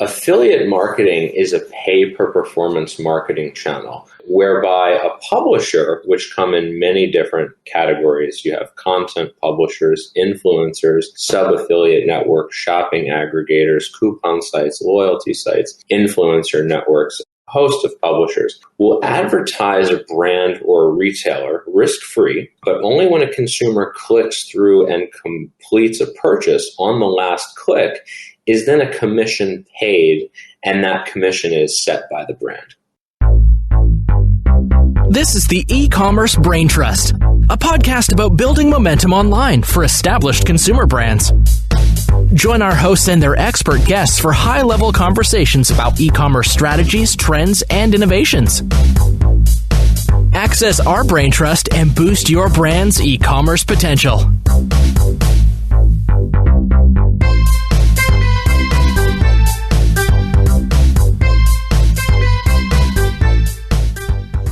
Affiliate marketing is a pay-per-performance marketing channel whereby a publisher, which come in many different categories, you have content publishers, influencers, sub-affiliate networks, shopping aggregators, coupon sites, loyalty sites, influencer networks, a host of publishers, will advertise a brand or a retailer risk-free, but only when a consumer clicks through and completes a purchase on the last click is then a commission paid, and that commission is set by the brand. This is the E-Commerce Braintrust, a podcast about building momentum online for established consumer brands. Join our hosts and their expert guests for high-level conversations about e-commerce strategies, trends, and innovations. Access our Braintrust and boost your brand's e-commerce potential.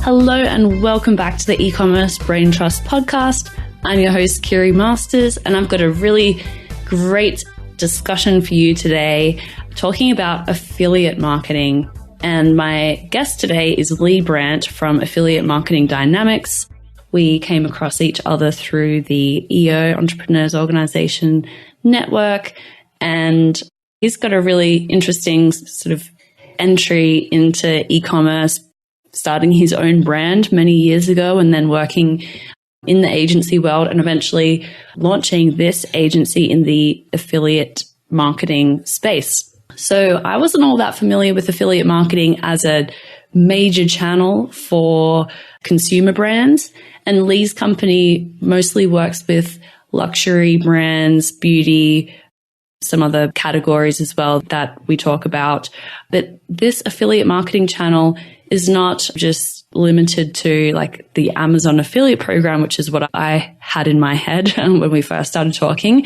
Hello and welcome back to the Ecommerce Braintrust podcast. I'm your host, Kiri Masters, and I've got a really great discussion for you today talking about affiliate marketing. And my guest today is Leigh Brandt from Affiliate Marketing Dynamics. We came across each other through the EO Entrepreneurs Organization network, and he's got a really interesting sort of entry into e-commerce, starting his own brand many years ago and then working in the agency world and eventually launching this agency in the affiliate marketing space. So I wasn't all that familiar with affiliate marketing as a major channel for consumer brands. And Leigh's company mostly works with luxury brands, beauty, some other categories as well that we talk about. But this affiliate marketing channel is not just limited to like the Amazon affiliate program, which is what I had in my head when we first started talking.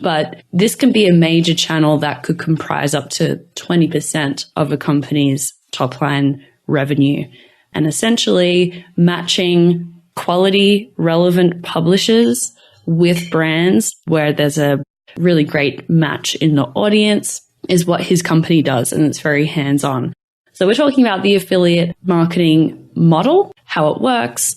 But this can be a major channel that could comprise up to 20% of a company's top line revenue. And essentially matching quality, relevant publishers with brands where there's a really great match in the audience is what his company does. And it's very hands-on. So we're talking about the affiliate marketing model, how it works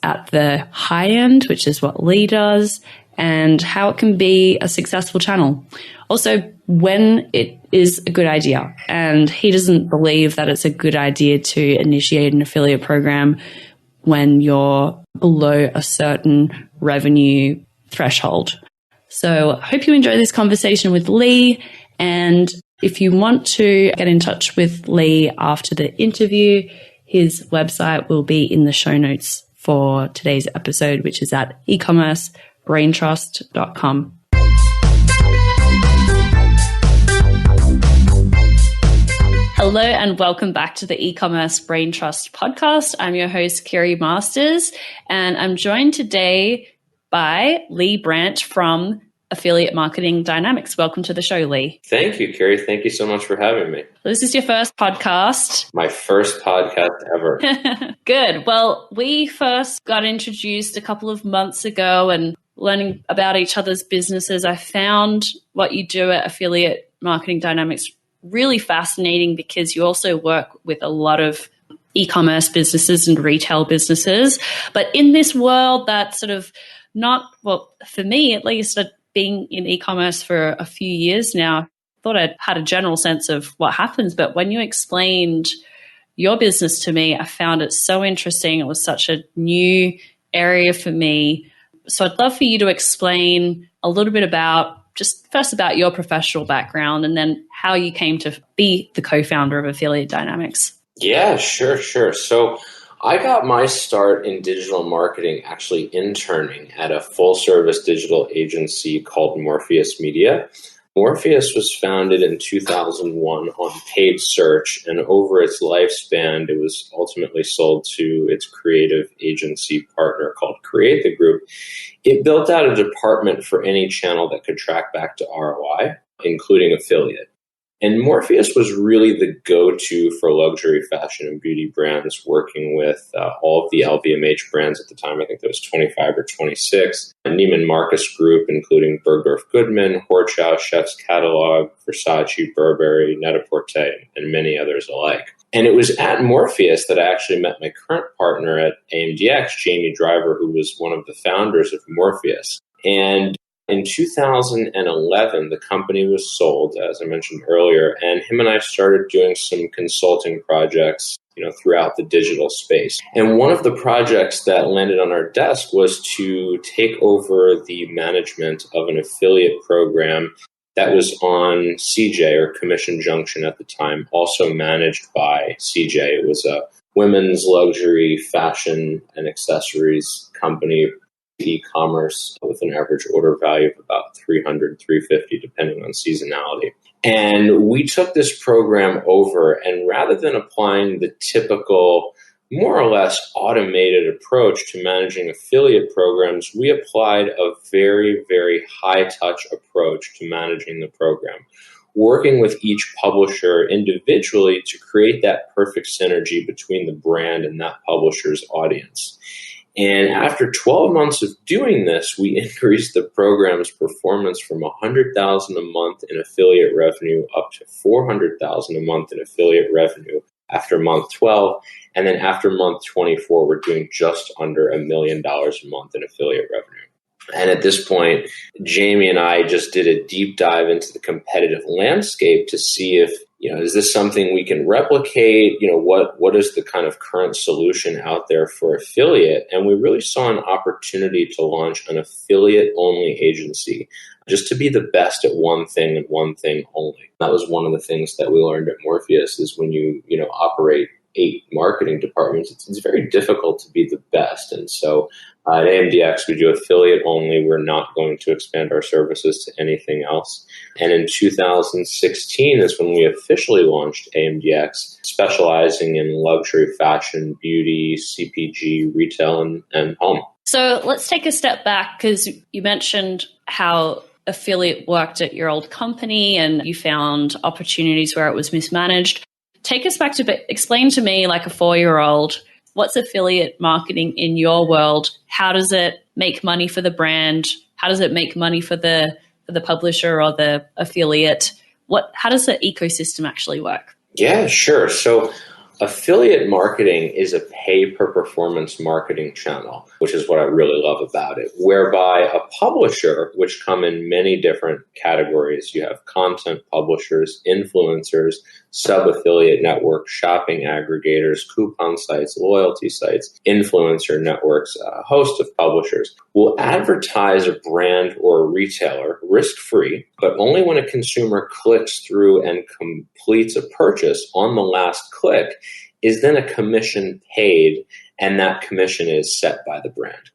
at the high end, which is what Leigh does, and how it can be a successful channel. Also, when it is a good idea. And he doesn't believe that it's a good idea to initiate an affiliate program when you're below a certain revenue threshold. So I hope you enjoy this conversation with Leigh. And if you want to get in touch with Leigh after the interview, his website will be in the show notes for today's episode, which is at ecommercebraintrust.com. Hello and welcome back to the E-Commerce Braintrust podcast. I'm your host, Kiri Masters, and I'm joined today by Leigh Brandt from Affiliate Marketing Dynamics. Welcome to the show, Leigh. Thank you, Kiri. Thank you so much for having me. This is your first podcast. My first podcast ever. Good. Well, we first got introduced a couple of months ago and learning about each other's businesses. I found what you do at Affiliate Marketing Dynamics really fascinating because you also work with a lot of e-commerce businesses and retail businesses. But in this world that's sort of not, well, for me at least, being in e-commerce for a few years now, I thought I had a general sense of what happens. But when you explained your business to me, I found it so interesting. It was such a new area for me. So I'd love for you to explain a little bit about just first about your professional background and then how you came to be the co-founder of Affiliate Dynamics. Yeah, sure. So I got my start in digital marketing actually interning at a full-service digital agency called Morpheus Media. Morpheus was founded in 2001 on paid search, and over its lifespan, it was ultimately sold to its creative agency partner called Create the Group. It built out a department for any channel that could track back to ROI, including affiliate. And Morpheus was really the go-to for luxury fashion and beauty brands, working with all of the LVMH brands at the time. I think there was 25 or 26. Neiman Marcus Group, including Bergdorf Goodman, Horchow, Chef's Catalog, Versace, Burberry, Net-a-Porter, and many others alike. And it was at Morpheus that I actually met my current partner at AMDX, Jamie Driver, who was one of the founders of Morpheus. And in 2011, the company was sold, as I mentioned earlier, and him and I started doing some consulting projects, throughout the digital space. And one of the projects that landed on our desk was to take over the management of an affiliate program that was on CJ, or Commission Junction at the time, also managed by CJ. It was a women's luxury fashion and accessories company, Ecommerce, with an average order value of about $300, $350, depending on seasonality. And we took this program over, and rather than applying the typical, more or less automated approach to managing affiliate programs, we applied a very, very high-touch approach to managing the program, working with each publisher individually to create that perfect synergy between the brand and that publisher's audience. And after 12 months of doing this, we increased the program's performance from $100,000 a month in affiliate revenue up to $400,000 a month in affiliate revenue after month 12. And then after month 24, we're doing just under $1 million a month in affiliate revenue. And at this point, Jamie and I just did a deep dive into the competitive landscape to see if, is this something we can replicate? What is the kind of current solution out there for affiliate? And we really saw an opportunity to launch an affiliate-only agency, just to be the best at one thing and one thing only. That was one of the things that we learned at Morpheus, is when you operate 8 marketing departments, it's very difficult to be the best. And so at AMDX, we do affiliate only. We're not going to expand our services to anything else. And in 2016 is when we officially launched AMDX, specializing in luxury fashion, beauty, CPG, retail, and home. So let's take a step back, because you mentioned how affiliate worked at your old company and you found opportunities where it was mismanaged. Take us back to explain to me, like a 4-year-old, what's affiliate marketing in your world? How does it make money for the brand? How does it make money for the publisher or the affiliate? How does the ecosystem actually work? Yeah, sure. So affiliate marketing is a pay-per-performance marketing channel, which is what I really love about it, whereby a publisher, which come in many different categories, you have content publishers, influencers, sub-affiliate networks, shopping aggregators, coupon sites, loyalty sites, influencer networks, a host of publishers, will advertise a brand or a retailer risk-free, but only when a consumer clicks through and completes a purchase. On the last click is then a commission paid, and that commission is set by the brand.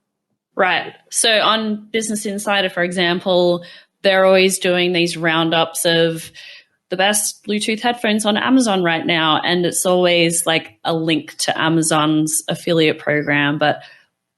Right. So on Business Insider, for example, they're always doing these roundups of the best Bluetooth headphones on Amazon right now. And it's always like a link to Amazon's affiliate program. But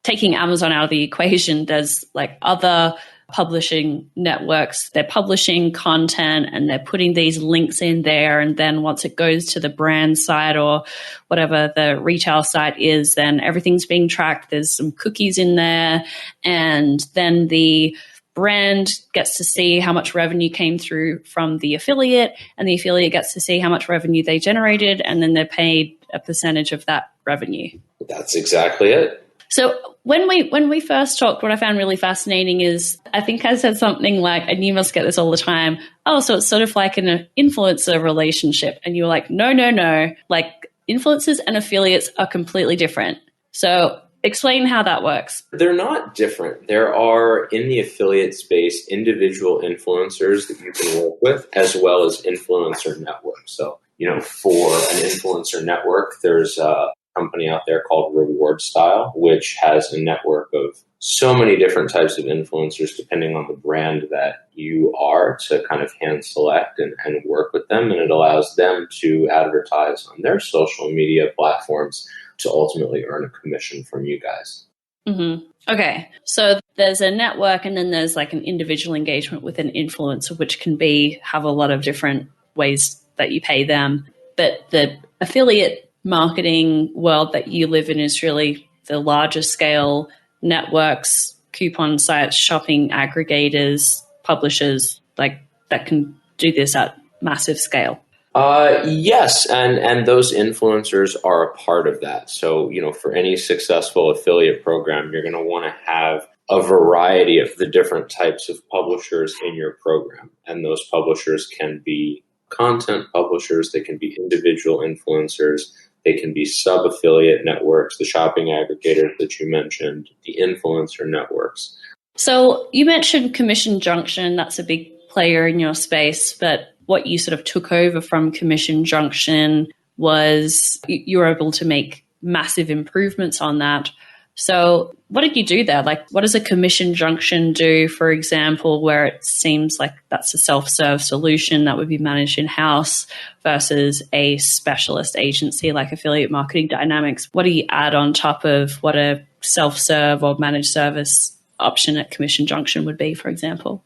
taking Amazon out of the equation, there's like other publishing networks. They're publishing content and they're putting these links in there. And then once it goes to the brand site or whatever the retail site is, then everything's being tracked. There's some cookies in there. And then the brand gets to see how much revenue came through from the affiliate, and the affiliate gets to see how much revenue they generated, and then they're paid a percentage of that revenue. That's exactly it. So when we first talked, what I found really fascinating is, I think I said something like, and you must get this all the time, oh, so it's sort of like an influencer relationship. And you were like, no. Like influencers and affiliates are completely different. So explain how that works. They're not different. There are, in the affiliate space, individual influencers that you can work with, as well as influencer networks. So, for an influencer network, there's a company out there called Reward Style, which has a network of so many different types of influencers, depending on the brand that you are, to kind of hand select and work with them. And it allows them to advertise on their social media platforms to ultimately earn a commission from you guys. Mm-hmm. Okay. So there's a network, and then there's like an individual engagement with an influencer, which can have a lot of different ways that you pay them. But the affiliate marketing world that you live in is really the larger scale networks, coupon sites, shopping aggregators, publishers like that can do this at massive scale. Yes, and those influencers are a part of that. So, for any successful affiliate program, you're going to want to have a variety of the different types of publishers in your program. And those publishers can be content publishers, they can be individual influencers, they can be sub-affiliate networks, the shopping aggregators that you mentioned, the influencer networks. So you mentioned Commission Junction, that's a big player in your space, but what you sort of took over from Commission Junction was you were able to make massive improvements on that. So what did you do there? Like, what does a Commission Junction do, for example, where it seems like that's a self-serve solution that would be managed in-house versus a specialist agency like Affiliate Marketing Dynamics? What do you add on top of what a self-serve or managed service option at Commission Junction would be, for example?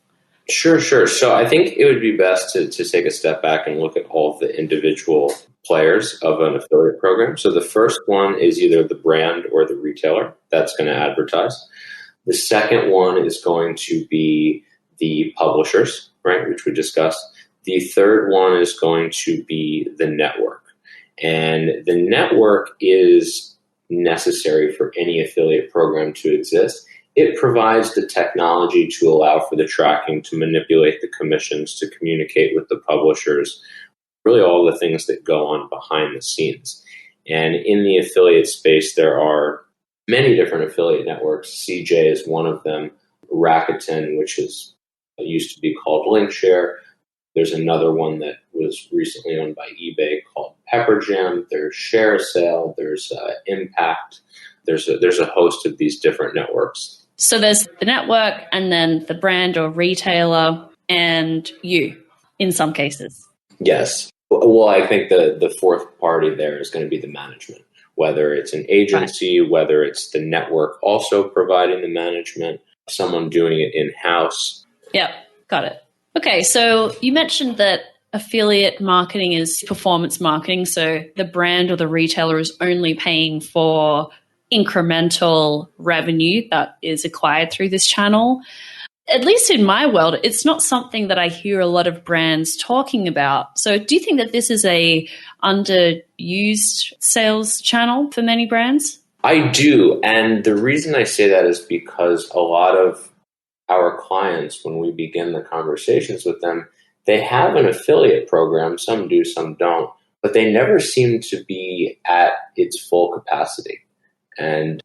Sure. So I think it would be best to take a step back and look at all of the individual players of an affiliate program. So the first one is either the brand or the retailer that's going to advertise. The second one is going to be the publishers, right, which we discussed. The third one is going to be the network. And the network is necessary for any affiliate program to exist. It provides the technology to allow for the tracking, to manipulate the commissions, to communicate with the publishers, really all the things that go on behind the scenes. And in the affiliate space, there are many different affiliate networks. CJ is one of them. Rakuten, which used to be called Linkshare. There's another one that was recently owned by eBay called Pepperjam. There's ShareSale. There's Impact. There's a host of these different networks. So there's the network and then the brand or retailer and you in some cases. Yes. Well, I think the fourth party there is going to be the management, whether it's an agency, right, whether it's the network also providing the management, someone doing it in-house. Yeah, got it. Okay, so you mentioned that affiliate marketing is performance marketing. So the brand or the retailer is only paying for incremental revenue that is acquired through this channel. At least in my world, it's not something that I hear a lot of brands talking about. So do you think that this is a underused sales channel for many brands? I do. And the reason I say that is because a lot of our clients, when we begin the conversations with them, they have an affiliate program. Some do, some don't, but they never seem to be at its full capacity. And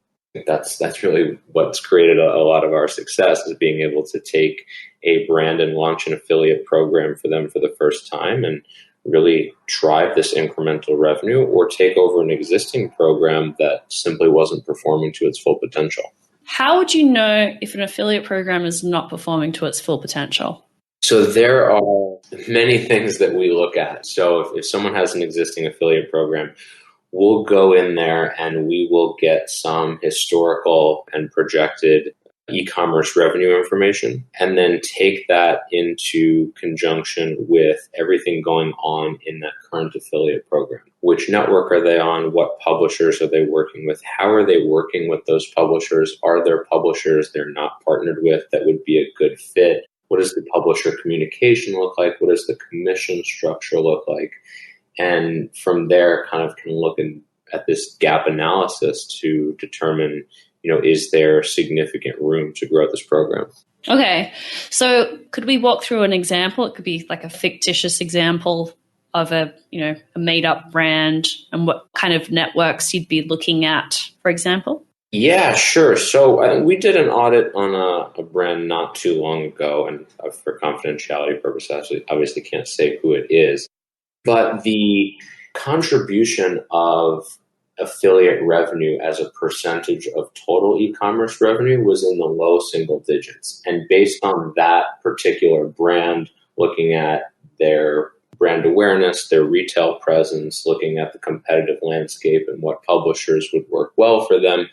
that's really what's created a lot of our success, is being able to take a brand and launch an affiliate program for them for the first time and really drive this incremental revenue, or take over an existing program that simply wasn't performing to its full potential. How would you know if an affiliate program is not performing to its full potential? So there are many things that we look at. So if someone has an existing affiliate program, we'll go in there and we will get some historical and projected e-commerce revenue information, and then take that into conjunction with everything going on in that current affiliate program. Which network are they on? What publishers are they working with? How are they working with those publishers? Are there publishers they're not partnered with that would be a good fit? What does the publisher communication look like? What does the commission structure look like? And from there, kind of can look at this gap analysis to determine, is there significant room to grow this program? Okay. So could we walk through an example? It could be like a fictitious example of a made up brand, and what kind of networks you'd be looking at, for example? Yeah, sure. So we did an audit on a brand not too long ago, and for confidentiality purposes, I obviously can't say who it is. But the contribution of affiliate revenue as a percentage of total e-commerce revenue was in the low single digits. And based on that particular brand, looking at their brand awareness, their retail presence, looking at the competitive landscape and what publishers would work well for them,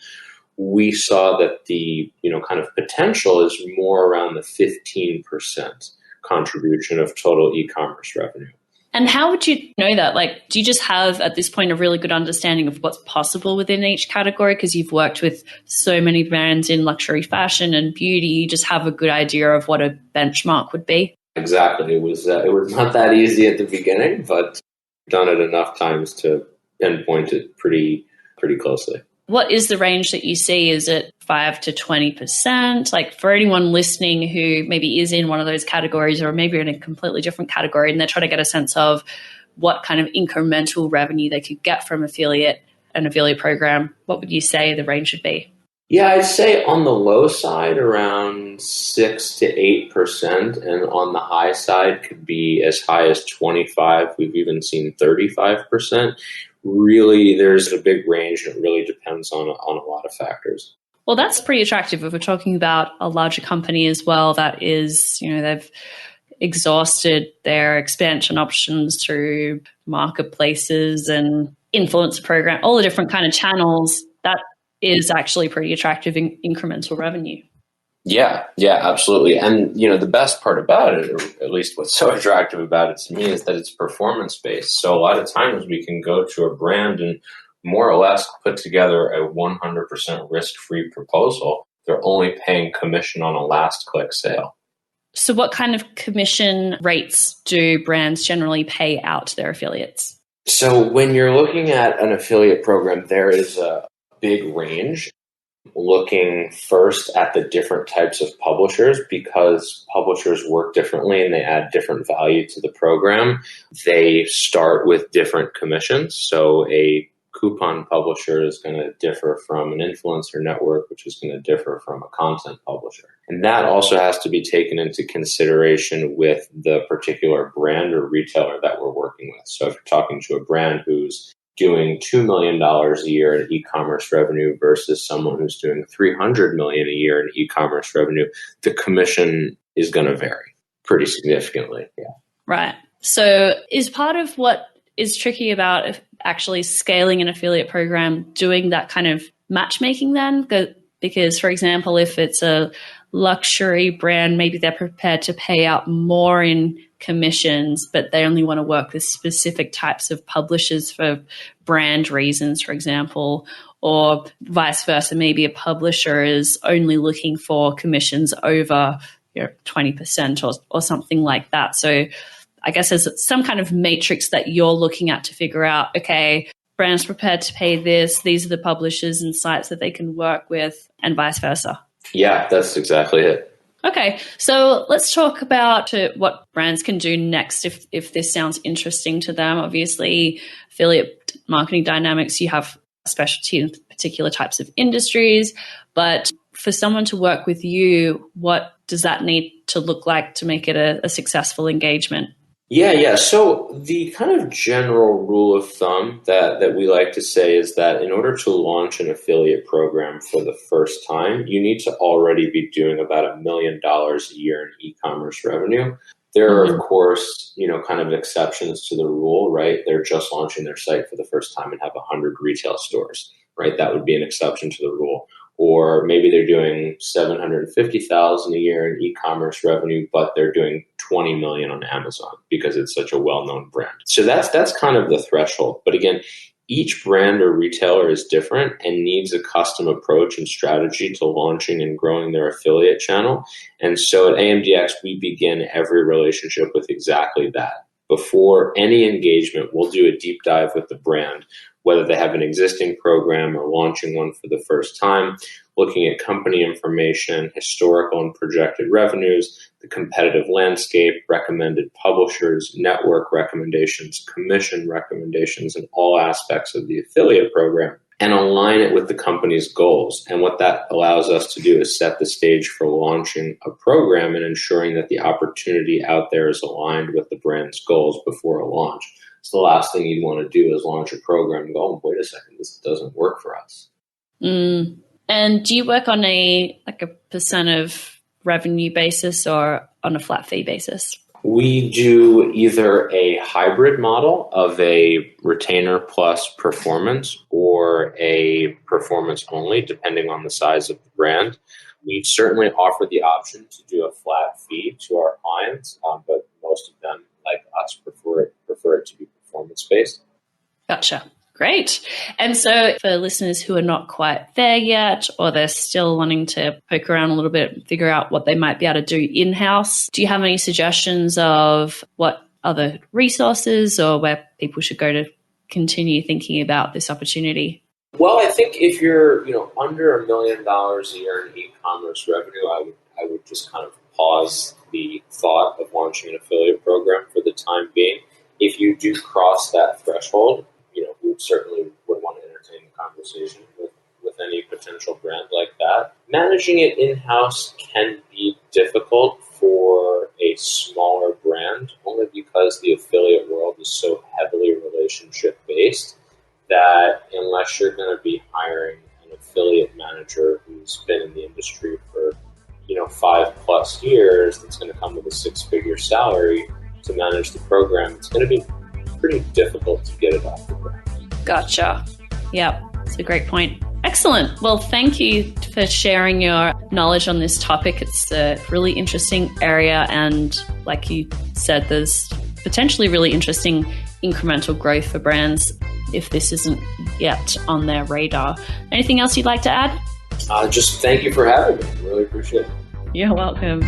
we saw that the kind of potential is more around the 15% contribution of total e-commerce revenue. And how would you know that? Like, do you just have at this point a really good understanding of what's possible within each category? Because you've worked with so many brands in luxury fashion and beauty, you just have a good idea of what a benchmark would be? Exactly. It was not that easy at the beginning, but done it enough times to pinpoint it pretty closely. What is the range that you see? Is it 5 to 20%? Like, for anyone listening who maybe is in one of those categories or maybe in a completely different category and they're trying to get a sense of what kind of incremental revenue they could get from an affiliate program, what would you say the range should be? Yeah, I'd say on the low side around 6 to 8%, and on the high side could be as high as 25%. We've even seen 35%. Really, there's a big range, and it really depends on a lot of factors. Well, that's pretty attractive if we're talking about a larger company as well that is, they've exhausted their expansion options through marketplaces and influencer program, all the different kind of channels. That is actually pretty attractive in incremental revenue. Yeah, absolutely. And, the best part about it, or at least what's so attractive about it to me, is that it's performance-based. So a lot of times we can go to a brand and more or less put together a 100% risk-free proposal. They're only paying commission on a last-click sale. So what kind of commission rates do brands generally pay out to their affiliates? So when you're looking at an affiliate program, there is a big range. Looking first at the different types of publishers, because publishers work differently and they add different value to the program. They start with different commissions. So a coupon publisher is going to differ from an influencer network, which is going to differ from a content publisher. And that also has to be taken into consideration with the particular brand or retailer that we're working with. So if you're talking to a brand who's doing $2 million a year in e-commerce revenue versus someone who's doing $300 million a year in e-commerce revenue, the commission is going to vary pretty significantly. Yeah. Right. So is part of what is tricky about actually scaling an affiliate program doing that kind of matchmaking then? Because, for example, if it's a luxury brand, maybe they're prepared to pay out more in commissions, but they only want to work with specific types of publishers for brand reasons, for example, or vice versa. Maybe a publisher is only looking for commissions over 20% or something like that. So I guess there's some kind of matrix that you're looking at to figure out, okay, brands prepared to pay this, these are the publishers and sites that they can work with, and vice versa. Yeah, that's exactly it. Okay, so let's talk about what brands can do next if this sounds interesting to them. Obviously, affiliate marketing dynamics, you have specialty in particular types of industries, but for someone to work with you, what does that need to look like to make it a successful engagement? Yeah. So the kind of general rule of thumb that we like to say is that in order to launch an affiliate program for the first time, you need to already be doing about $1 million a year in e-commerce revenue. There are, of course, kind of exceptions to the rule, right? They're just launching their site for the first time and have 100 retail stores, right? That would be an exception to the rule. Or maybe they're doing $750,000 a year in e-commerce revenue, but they're doing $20 million on Amazon because it's such a well-known brand. So that's kind of the threshold. But again, each brand or retailer is different and needs a custom approach and strategy to launching and growing their affiliate channel. And so at AMDX, we begin every relationship with exactly that. Before any engagement, we'll do a deep dive with the brand, whether they have an existing program or launching one for the first time, looking at company information, historical and projected revenues, the competitive landscape, recommended publishers, network recommendations, commission recommendations, and all aspects of the affiliate program, and align it with the company's goals. And what that allows us to do is set the stage for launching a program and ensuring that the opportunity out there is aligned with the brand's goals before a launch. So the last thing you'd want to do is launch a program and go, oh, wait a second, this doesn't work for us. And do you work on a percent of revenue basis or on a flat fee basis? We do either a hybrid model of a retainer plus performance or a performance only, depending on the size of the brand. We certainly offer the option to do a flat fee to our clients, but most of them like us prefer it to be performance-based. Gotcha. Great. And so for listeners who are not quite there yet, or they're still wanting to poke around a little bit and figure out what they might be able to do in-house, do you have any suggestions of what other resources or where people should go to continue thinking about this opportunity? Well, I think if you're, under $1 million a year in e-commerce revenue, I would just kind of pause the thought of launching an affiliate program for the time being. If you do cross that threshold, we certainly would want to entertain a conversation with any potential brand like that. Managing it in-house can be difficult for a smaller brand, only because the affiliate world is so heavily relationship-based that unless you're going to be hiring an affiliate manager who's been in the industry for 5+ years, that's going to come with a 6-figure salary to manage the program, it's going to be pretty difficult to get it off the ground. Gotcha. Yep, it's a great point. Excellent. Well, thank you for sharing your knowledge on this topic. It's a really interesting area, and like you said, there's potentially really interesting incremental growth for brands if this isn't yet on their radar. Anything else you'd like to add? Just thank you for having me. Really appreciate it. You're welcome.